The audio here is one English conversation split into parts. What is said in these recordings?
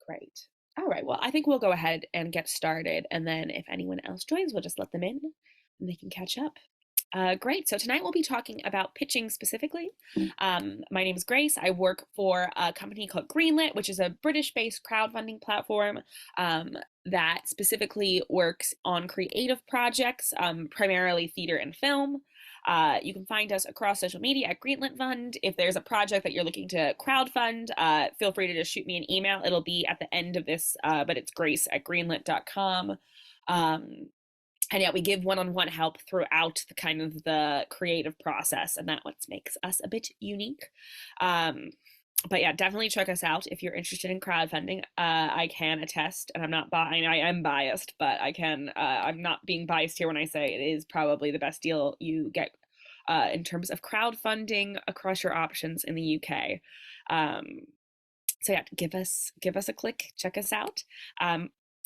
Great. All right. Well, I think we'll go ahead and get started. And then if anyone else joins, we'll just let them in and they can catch up. Great. So tonight we'll be talking about pitching specifically. My name is Grace. I work for a company called Greenlit, which is a British-based crowdfunding platform that specifically works on creative projects, primarily theater and film. You can find us across social media at Greenlit Fund. If there's a project that you're looking to crowdfund, feel free to just shoot me an email. It'll be at the end of this, but it's grace@greenlit.com. And yeah, we give one-on-one help throughout the kind of the creative process, and that what makes us a bit unique. But yeah, definitely check us out if you're interested in crowdfunding. I can attest, and I am biased, but I'm not being biased here when I say it is probably the best deal you get in terms of crowdfunding across your options in the UK. So yeah, give us a click, check us out.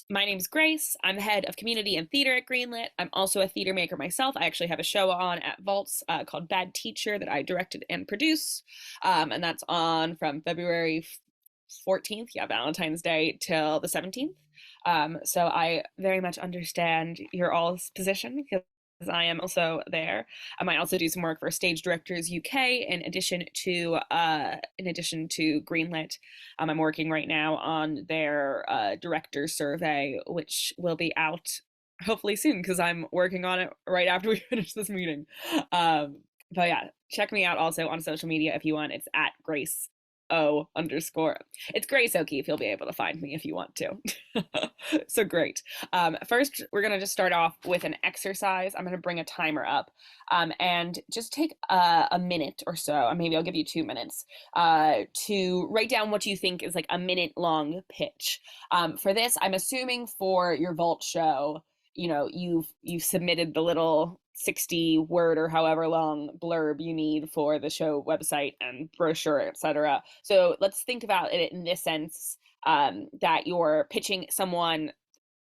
My name's Grace. I'm the head of community and theater at Greenlit. I'm also a theater maker myself. I actually have a show on at Vaults called Bad Teacher that I directed and produce. And that's on from February 14th, yeah, Valentine's Day, till the 17th. So I very much understand your all's position because I am also there. I also do some work for Stage Directors UK in addition to Greenlit. I'm working right now on their director survey, which will be out hopefully soon because I'm working on it right after we finish this meeting. But yeah, check me out also on social media if you want. It's at Grace O underscore. It's Grace O'Keefe. You'll be able to find me if you want to. So great. First, we're going to just start off with an exercise. I'm going to bring a timer up and just take a minute or so, maybe I'll give you 2 minutes, to write down what you think is like a minute long pitch. For this, I'm assuming for your Vault show, you've submitted the little 60 word or however long blurb you need for the show website and brochure, etc. So let's think about it in this sense, that you're pitching someone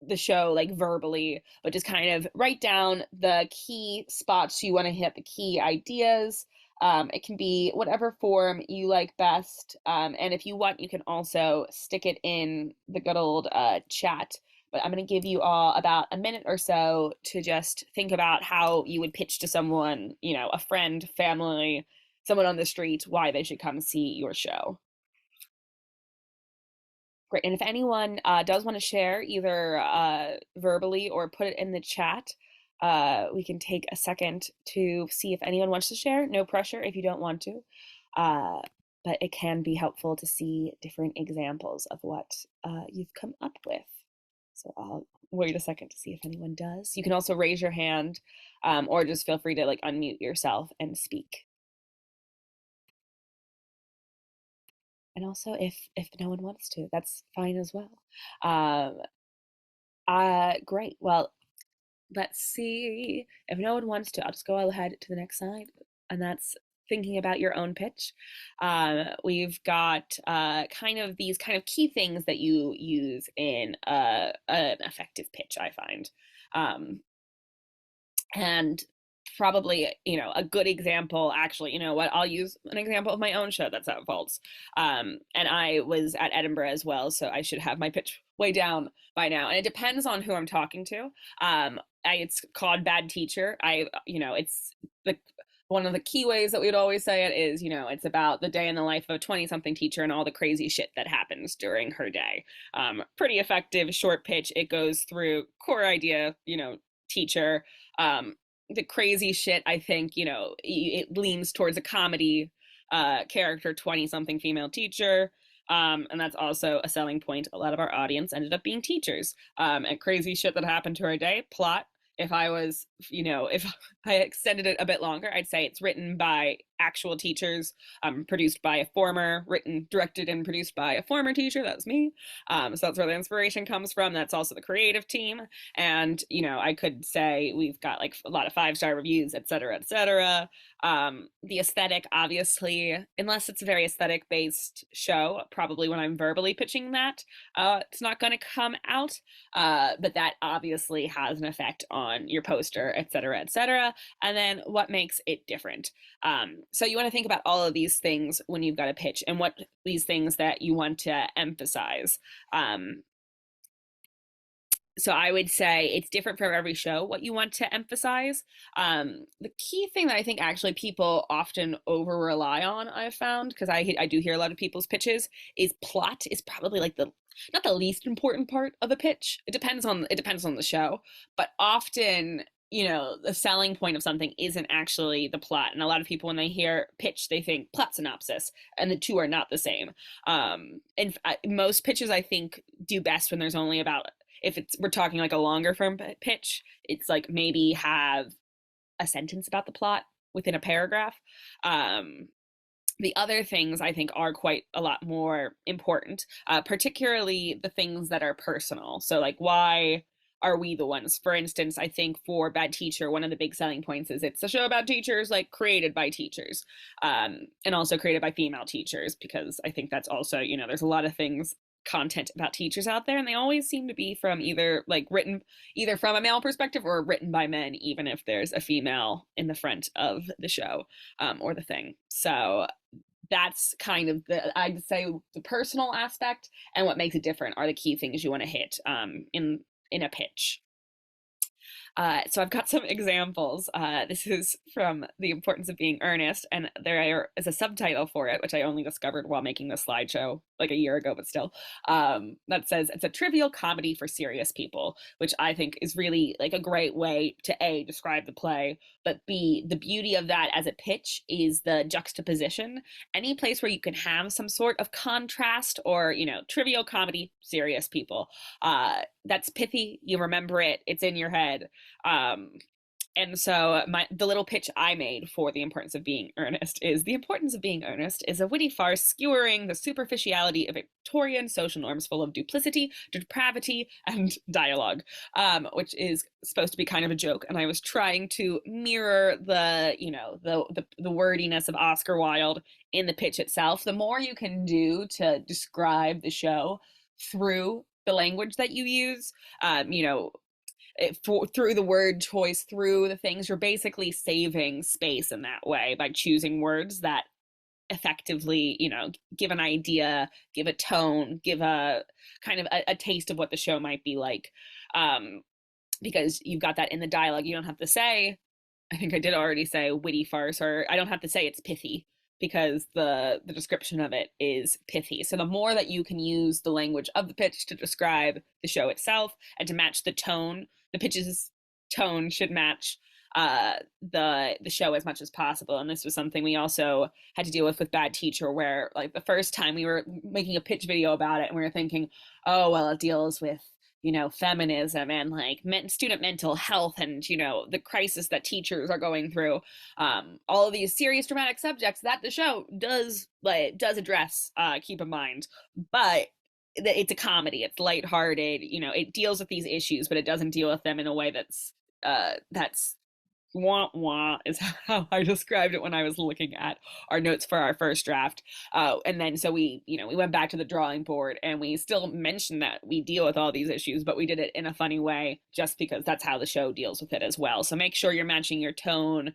the show like verbally, but just kind of write down the key spots you want to hit, the key ideas. It can be whatever form you like best. And if you want, you can also stick it in the good old chat. But I'm going to give you all about a minute or so to just think about how you would pitch to someone, a friend, family, someone on the street, why they should come see your show. Great. And if anyone does want to share either verbally or put it in the chat, we can take a second to see if anyone wants to share. No pressure if you don't want to. But it can be helpful to see different examples of what you've come up with. So I'll wait a second to see if anyone does. You can also raise your hand or just feel free to like unmute yourself and speak. And also if no one wants to, that's fine as well. Great. Well, let's see. If no one wants to, I'll just go ahead to the next slide. And that's thinking about your own pitch. We've got kind of these kind of key things that you use in an effective pitch, I find. And probably, a good example, actually, I'll use an example of my own show that's at Vaults. And I was at Edinburgh as well, so I should have my pitch way down by now. And it depends on who I'm talking to. It's called Bad Teacher. It's one of the key ways that we'd always say it is, it's about the day in the life of a 20-something teacher and all the crazy shit that happens during her day. Pretty effective, short pitch. It goes through core idea, teacher. The crazy shit, I think, it leans towards a comedy character, 20-something female teacher. And that's also a selling point. A lot of our audience ended up being teachers. And crazy shit that happened to our day, plot. If I was, if I extended it a bit longer, I'd say it's written by actual teachers, produced by a former, written, directed, and produced by a former teacher. That was me. So that's where the inspiration comes from. That's also the creative team. And, I could say we've got like a lot of 5-star reviews, et cetera, et cetera. The aesthetic, obviously, unless it's a very aesthetic based show, probably when I'm verbally pitching that, it's not going to come out. But that obviously has an effect on your poster, et cetera, et cetera. And then what makes it different? So you want to think about all of these things when you've got a pitch and what these things that you want to emphasize. Um, so I would say it's different for every show what you want to emphasize. The key thing that I think actually people often over rely on, I've found, because I do hear a lot of people's pitches, is plot is probably like the not the least important part of a pitch. It depends on the show, but often the selling point of something isn't actually the plot. And a lot of people, when they hear pitch, they think plot synopsis, and the two are not the same. And most pitches, I think, do best when there's only about, if we're talking like a longer form pitch, it's like maybe have a sentence about the plot within a paragraph. The other things I think are quite a lot more important, particularly the things that are personal. So like, why are we the ones? For instance, I think for Bad Teacher, one of the big selling points is it's a show about teachers, like created by teachers, and also created by female teachers, because I think that's also, there's a lot of things, content about teachers out there, and they always seem to be from either like written either from a male perspective or written by men, even if there's a female in the front of the show, or the thing. So that's kind of I'd say the personal aspect, and what makes it different are the key things you want to hit in a pitch. So I've got some examples. This is from The Importance of Being Earnest, and there is a subtitle for it, which I only discovered while making the slideshow like a year ago, but still, that says it's a trivial comedy for serious people, which I think is really like a great way to A, describe the play, but B, the beauty of that as a pitch is the juxtaposition. Any place where you can have some sort of contrast, or, trivial comedy, serious people. That's pithy. You remember it. It's in your head. Um, and so the little pitch I made for The Importance of Being Earnest is: The Importance of Being Earnest is a witty farce skewering the superficiality of Victorian social norms full of duplicity, depravity, and dialogue, which is supposed to be kind of a joke. And I was trying to mirror the wordiness of Oscar Wilde in the pitch itself. The more you can do to describe the show through the language that you use, through the word choice, through the things, you're basically saving space in that way by choosing words that effectively, give an idea, give a tone, give a kind of a taste of what the show might be like. Because you've got that in the dialogue. You don't have to say, I think I did already say witty farce, or I don't have to say it's pithy, because the description of it is pithy. So the more that you can use the language of the pitch to describe the show itself and to match the tone, the pitch's tone should match the show as much as possible. And this was something we also had to deal with Bad Teacher, where like the first time we were making a pitch video about it, and we were thinking, oh well, it deals with feminism and like student mental health, and the crisis that teachers are going through, all of these serious dramatic subjects that the show does address, keep in mind. But it's a comedy, it's lighthearted, it deals with these issues, but it doesn't deal with them in a way that's wah wah, is how I described it when I was looking at our notes for our first draft. And then so we went back to the drawing board, and we still mentioned that we deal with all these issues, but we did it in a funny way, just because that's how the show deals with it as well. So make sure you're matching your tone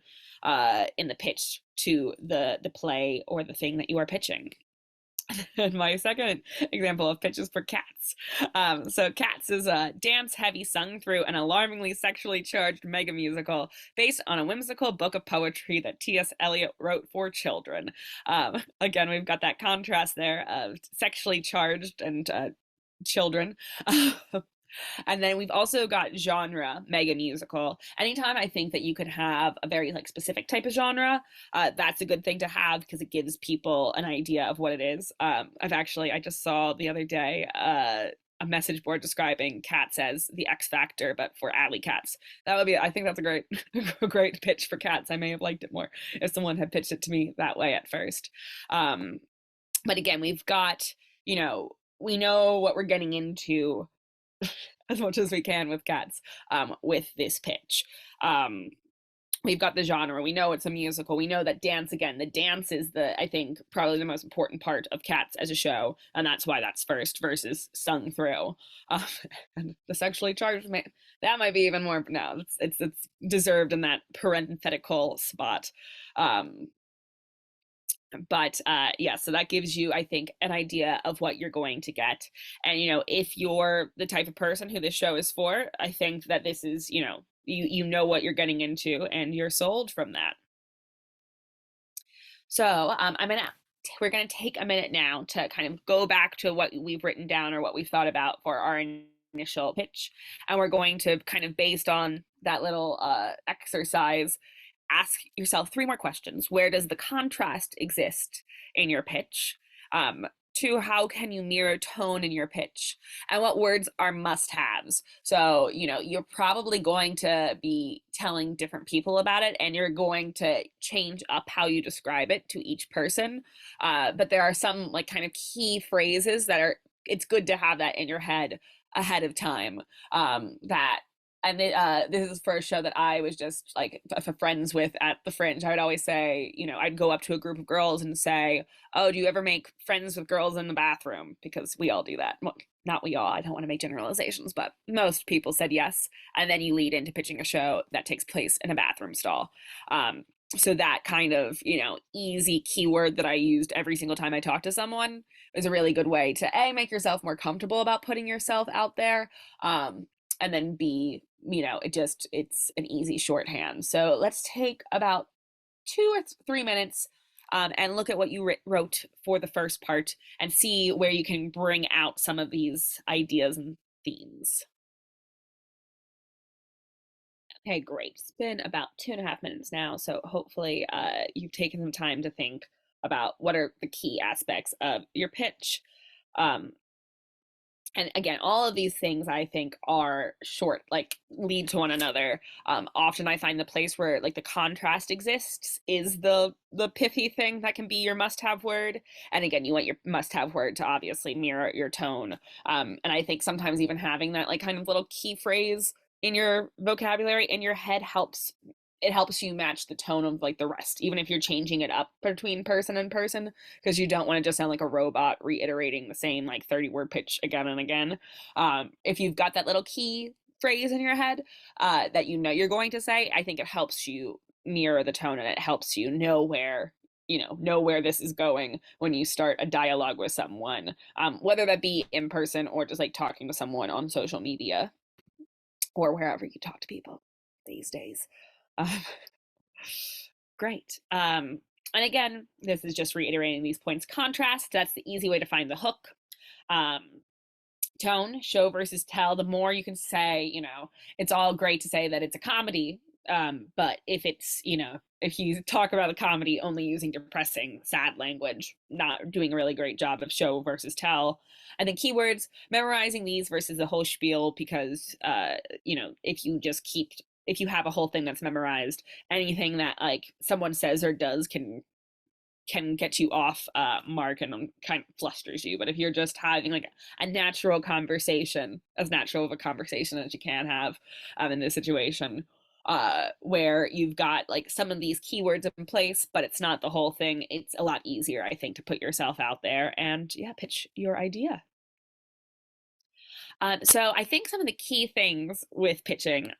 in the pitch to the play or the thing that you are pitching. And my second example of pitch is for Cats. So Cats is a dance-heavy, sung-through, and alarmingly sexually charged mega musical based on a whimsical book of poetry that T.S. Eliot wrote for children. Again, we've got that contrast there of sexually charged and children. And then we've also got genre mega musical. Anytime I think that you could have a very like specific type of genre, that's a good thing to have, because it gives people an idea of what it is. I just saw the other day a message board describing Cats as the X Factor, but for alley cats. I think that's a great a great pitch for Cats. I may have liked it more if someone had pitched it to me that way at first. But again, we've got, we know what we're getting into as much as we can with Cats, with this pitch. We've got the genre. We know it's a musical. We know that the dance is I think, probably the most important part of Cats as a show, and that's why that's first versus sung through. And the sexually charged, that might be even more. No, it's deserved in that parenthetical spot. But yeah, so that gives you, I think, an idea of what you're going to get. And if you're the type of person who this show is for, I think that this is, you know what you're getting into and you're sold from that. So we're gonna take a minute now to kind of go back to what we've written down or what we've thought about for our initial pitch, and we're going to kind of, based on that little exercise, ask yourself three more questions. Where does the contrast exist in your pitch? Um, Two, how can you mirror tone in your pitch? And what words are must haves? So, you're probably going to be telling different people about it, and you're going to change up how you describe it to each person. But there are some like kind of key phrases that it's good to have that in your head ahead of time. That and this is for a show that I was just like friends with at the Fringe. I would always say, I'd go up to a group of girls and say, "Oh, do you ever make friends with girls in the bathroom?" Because we all do that. Well, not we all. I don't want to make generalizations, but most people said yes. And then you lead into pitching a show that takes place in a bathroom stall. So that kind of, easy keyword that I used every single time I talked to someone is a really good way to make yourself more comfortable about putting yourself out there. And then B, it's an easy shorthand. So let's take about 2 or 3 minutes and look at what you wrote for the first part and see where you can bring out some of these ideas and themes. Okay, great. It's been about 2.5 minutes now, so hopefully you've taken some time to think about what are the key aspects of your pitch. Um, and again, all of these things I think are short, like lead to one another. Often I find the place where like the contrast exists is the pithy thing that can be your must-have word. And again, you want your must-have word to obviously mirror your tone. And I think sometimes even having that like kind of little key phrase in your vocabulary in your head helps you match the tone of like the rest, even if you're changing it up between person and person, because you don't want to just sound like a robot reiterating the same like 30-word pitch again and again. If you've got that little key phrase in your head that you're going to say, I think it helps you mirror the tone, and it helps you know where this is going when you start a dialogue with someone, whether that be in person or just like talking to someone on social media or wherever you talk to people these days. Um, Great. And again, this is just reiterating these points. Contrast, that's the easy way to find the hook. Um, Tone, show versus tell. The more you can say, it's all great to say that it's a comedy. But if you talk about a comedy only using depressing, sad language, not doing a really great job of show versus tell. And then keywords, memorizing these versus the whole spiel, because, if you have a whole thing that's memorized, anything that like someone says or does can get you off mark and kind of flusters you. But if you're just having like a natural conversation, as natural of a conversation as you can have in this situation, where you've got like some of these keywords in place, but it's not the whole thing, it's a lot easier, I think, to put yourself out there and pitch your idea. So I think some of the key things with pitching,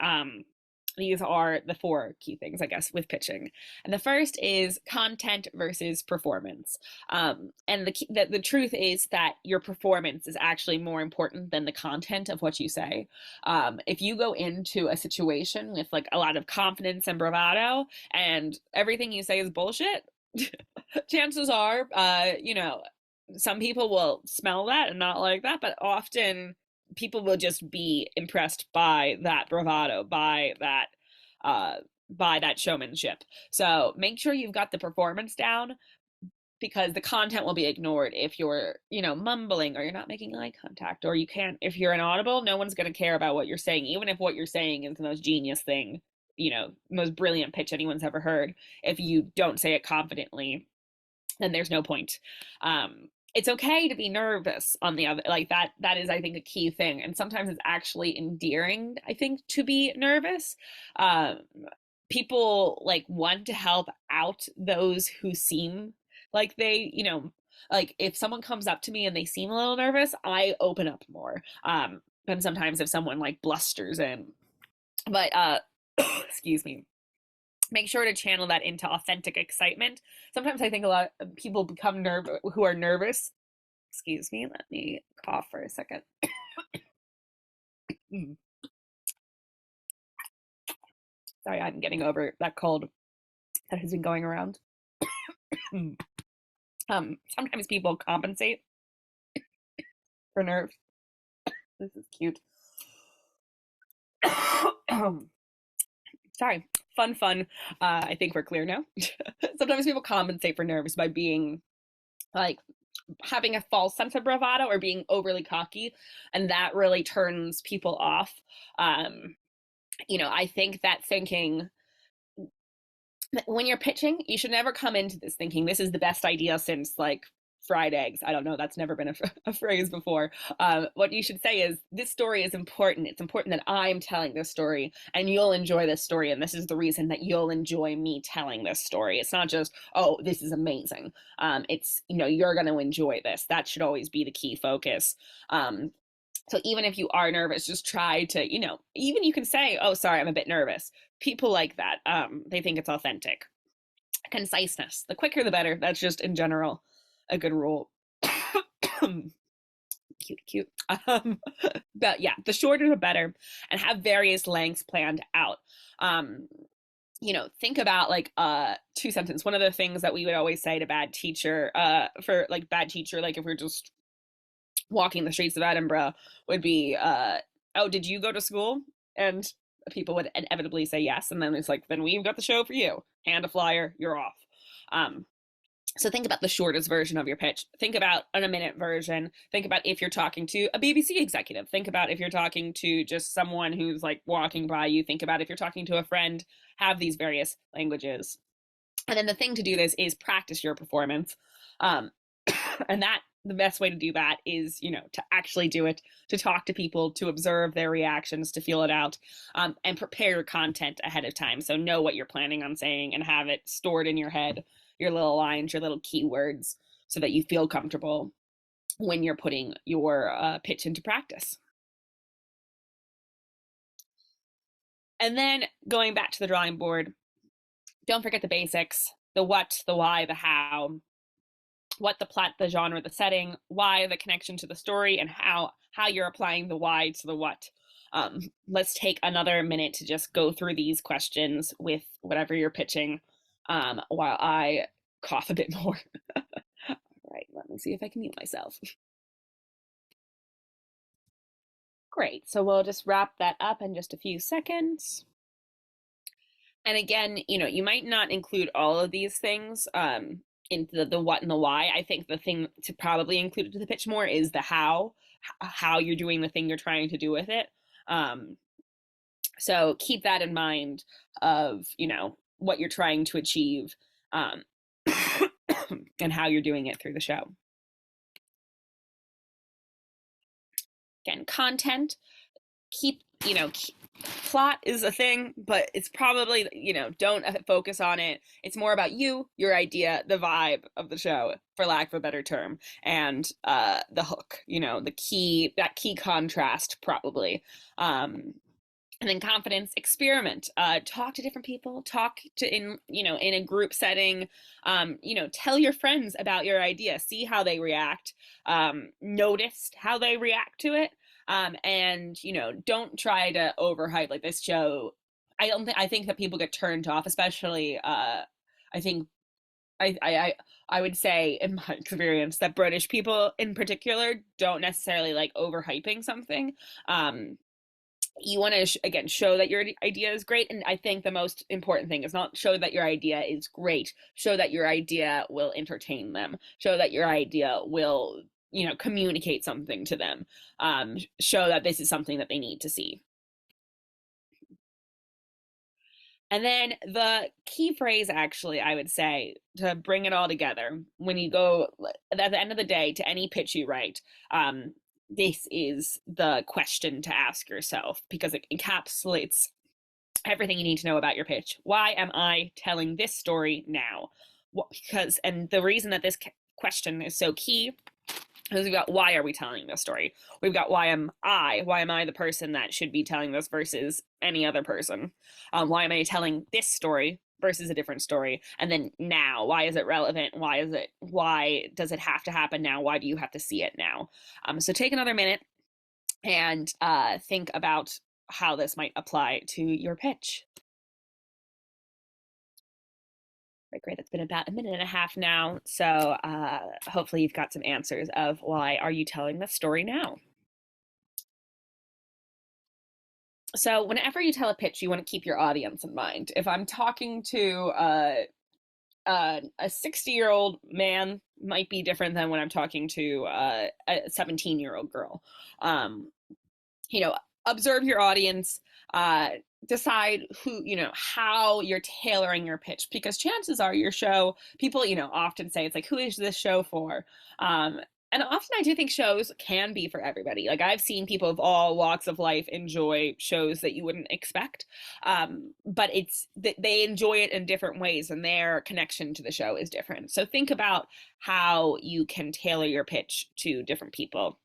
these are the four key things, I guess, with pitching. And the first is content versus performance. And the truth is that your performance is actually more important than the content of what you say. If you go into a situation with like a lot of confidence and bravado and everything you say is bullshit, chances are, some people will smell that and not like that, but often people will just be impressed by that bravado, uh, by that showmanship. So make sure you've got the performance down, because the content will be ignored if you're, mumbling or you're not making eye contact, or you can't. If you're inaudible, no one's going to care about what you're saying, even if what you're saying is the most genius thing, most brilliant pitch anyone's ever heard. If you don't say it confidently, then there's no point. It's okay to be nervous on the other, like that is, I think, a key thing. And sometimes it's actually endearing, I think, to be nervous. Um, People like want to help out those who seem like they, like if someone comes up to me and they seem a little nervous, I open up more. And sometimes if someone like blusters in, but excuse me. make sure to channel that into authentic excitement. Sometimes I think a lot of people become who are nervous. Excuse me, let me cough for a second. Sorry, I'm getting over that cold that has been going around. Sometimes people compensate for nerves. This is cute. Sorry, fun. I think we're clear now. Sometimes people compensate for nerves by being like having a false sense of bravado or being overly cocky, and that really turns people off. I think that thinking when you're pitching, you should never come into this thinking this is the best idea since like fried eggs. I don't know. That's never been a phrase before. What you should say is this story is important. It's important that I'm telling this story and you'll enjoy this story. And this is the reason that you'll enjoy me telling this story. It's not just, oh, this is amazing. It's, you're going to enjoy this. That should always be the key focus. So even if you are nervous, just try to, even you can say, oh, sorry, I'm a bit nervous. People like that. They think it's authentic. Conciseness. The quicker, the better. That's just in general a good rule. Cute. But yeah, the shorter the better, and have various lengths planned out. Think about like 2 sentence. One of the things that we would always say to bad teacher, for like bad teacher, like if we're just walking the streets of Edinburgh, would be, oh, did you go to school? And people would inevitably say yes. And then it's like, then we've got the show for you. Hand a flyer, you're off. So think about the shortest version of your pitch. Think about a minute version. Think about if you're talking to a BBC executive. Think about if you're talking to just someone who's like walking by you. Think about if you're talking to a friend. Have these various languages. And then the thing to do this is practice your performance. And that the best way to do that is, to actually do it, to talk to people, to observe their reactions, to feel it out, and prepare your content ahead of time. So know what you're planning on saying and have it stored in your head, your little lines, your little keywords, so that you feel comfortable when you're putting your pitch into practice. And then going back to the drawing board, don't forget the basics, the what, the why, the how. What, the plot, the genre, the setting, why, the connection to the story, and how you're applying the why to the what. Let's take another minute to just go through these questions with whatever you're pitching, while I cough a bit more. All right, let me see if I can mute myself. Great, so we'll just wrap that up in just a few seconds. And again, you might not include all of these things into the what and the why. I think the thing to probably include into the pitch more is the how you're doing the thing you're trying to do with it. So keep that in mind of, what you're trying to achieve, and how you're doing it through the show. Again, content, plot is a thing, but it's probably, don't focus on it. It's more about you, your idea, the vibe of the show, for lack of a better term, and the hook, that key contrast probably. And then confidence, experiment, talk to different people, talk to in a group setting, tell your friends about your idea, see how they react, notice how they react to it. And don't try to overhype like this show. I think that people get turned off, especially I think I would say in my experience that British people in particular don't necessarily like overhyping something. You want to again show that your idea is great, and I think the most important thing is not show that your idea is great, show that your idea will entertain them, show that your idea will communicate something to them, show that this is something that they need to see. And then the key phrase, actually, I would say, to bring it all together, when you go at the end of the day to any pitch you write, this is the question to ask yourself, because it encapsulates everything you need to know about your pitch. Why am I telling this story now? And the reason that this question is so key is we've got why are we telling this story? We've got why am I the person that should be telling this versus any other person? Why am I telling this story versus a different story? And then now, why is it relevant? Why does it have to happen now? Why do you have to see it now? So take another minute and think about how this might apply to your pitch. Right, great. It's been about a minute and a half now. So hopefully you've got some answers of why are you telling this story now? So whenever you tell a pitch, you want to keep your audience in mind. If I'm talking to a 60-year-old man, might be different than when I'm talking to a 17-year-old girl. You know, observe your audience, decide who, how you're tailoring your pitch, because chances are your show, people, often say it's like, who is this show for? And often I do think shows can be for everybody. Like I've seen people of all walks of life enjoy shows that you wouldn't expect. But it's they enjoy it in different ways and their connection to the show is different. So think about how you can tailor your pitch to different people.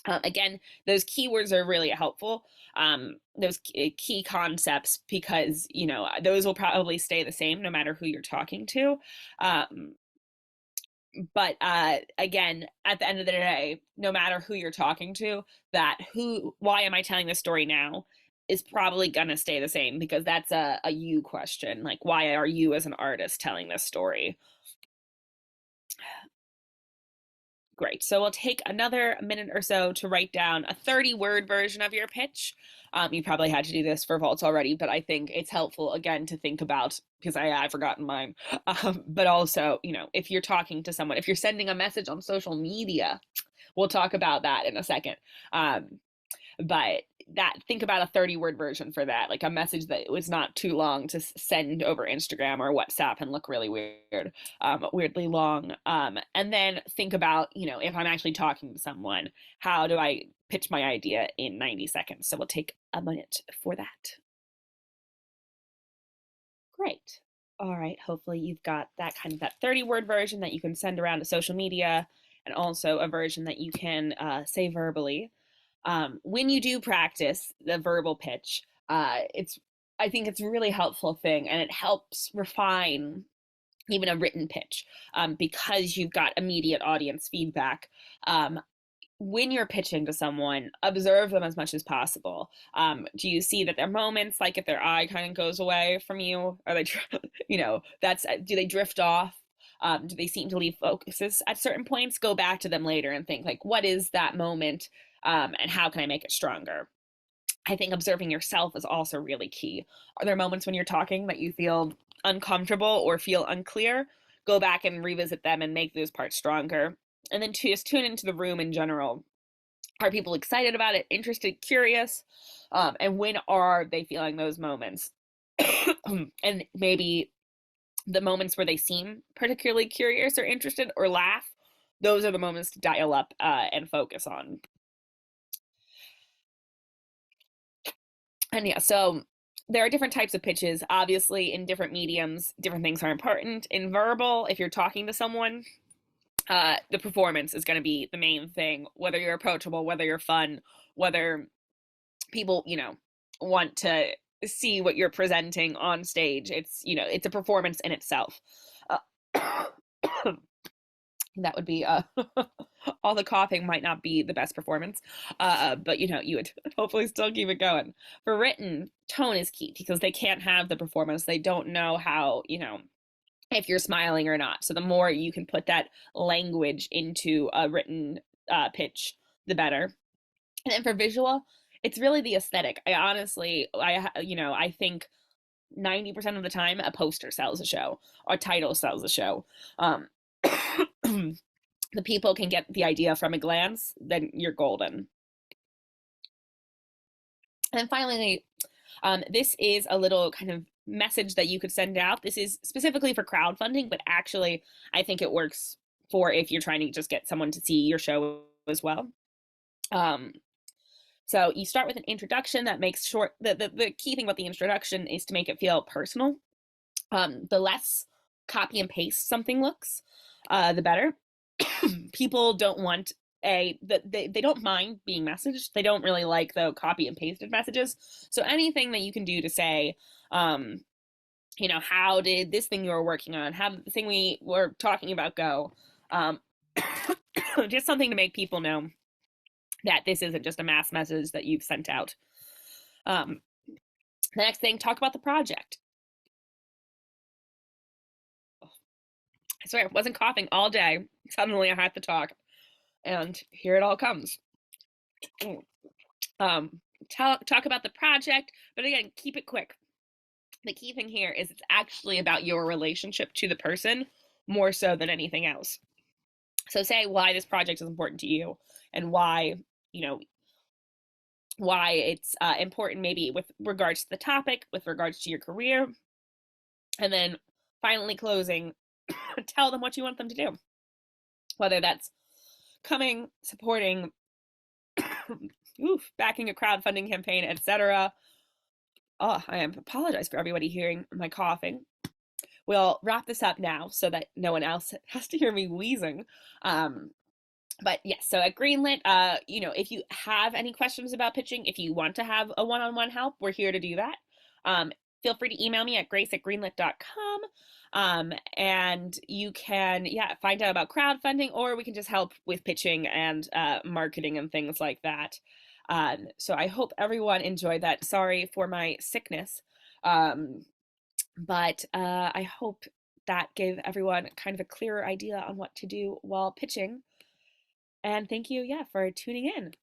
Again, those keywords are really helpful. Those key concepts, because, those will probably stay the same no matter who you're talking to. But again, at the end of the day, no matter who you're talking to, why am I telling this story now is probably going to stay the same, because that's a you question. Like, why are you as an artist telling this story? Great. So we'll take another minute or so to write down a 30-word version of your pitch. You probably had to do this for vaults already, but I think it's helpful, again, to think about, because I've forgotten mine. But also, if you're talking to someone, if you're sending a message on social media, we'll talk about that in a second. But think about a 30-word version for that, like a message that was not too long to send over Instagram or WhatsApp and look really weird, weirdly long. And then think about, if I'm actually talking to someone, how do I pitch my idea in 90 seconds? So we'll take a minute for that. Great. All right. Hopefully you've got that 30-word version that you can send around to social media, and also a version that you can say verbally. When you do practice the verbal pitch, I think it's a really helpful thing, and it helps refine even a written pitch, because you've got immediate audience feedback. When you're pitching to someone, observe them as much as possible. Do you see that there are moments, like if their eye kind of goes away from you, or they, do they drift off? Do they seem to leave focuses at certain points? Go back to them later and think, like, what is that moment? And how can I make it stronger? I think observing yourself is also really key. Are there moments when you're talking that you feel uncomfortable or feel unclear? Go back and revisit them and make those parts stronger. And then just tune into the room in general. Are people excited about it, interested, curious? And when are they feeling those moments? And maybe the moments where they seem particularly curious or interested or laugh, those are the moments to dial up and focus on. And yeah, so there are different types of pitches. Obviously, in different mediums, different things are important. In verbal, if you're talking to someone, the performance is going to be the main thing. Whether you're approachable, whether you're fun, whether people, want to see what you're presenting on stage. It's, it's a performance in itself. That would be all the coughing might not be the best performance, but you would hopefully still keep it going. For written, tone is key, because they can't have the performance. They don't know how, if you're smiling or not. So the more you can put that language into a written pitch, the better. And then for visual, it's really the aesthetic. I think 90% of the time a poster sells a show, or a title sells a show. The people can get the idea from a glance, then you're golden. And then finally, this is a little kind of message that you could send out. This is specifically for crowdfunding, but actually I think it works for if you're trying to just get someone to see your show as well. So you start with an introduction that makes short. The key thing about the introduction is to make it feel personal. The less copy and paste something looks, the better. People don't want they don't mind being messaged. They don't really like the copy and pasted messages. So anything that you can do to say, how did this thing you were working on, how did the thing we were talking about go? Um, just something to make people know that this isn't just a mass message that you've sent out. The next thing, talk about the project. I swear, I wasn't coughing all day. Suddenly I had to talk, and here it all comes. Talk about the project, but again, keep it quick. The key thing here is it's actually about your relationship to the person more so than anything else. So say why this project is important to you and why, why it's important maybe with regards to the topic, with regards to your career. And then finally closing, tell them what you want them to do. Whether that's coming, supporting, backing a crowdfunding campaign, etc. Oh, I apologize for everybody hearing my coughing. We'll wrap this up now so that no one else has to hear me wheezing. But yes, so at Greenlit, if you have any questions about pitching, if you want to have a one-on-one help, we're here to do that. Feel free to email me at grace@greenlit.com. And you can, find out about crowdfunding, or we can just help with pitching and marketing and things like that. So I hope everyone enjoyed that. Sorry for my sickness. But I hope that gave everyone kind of a clearer idea on what to do while pitching. And thank you, for tuning in.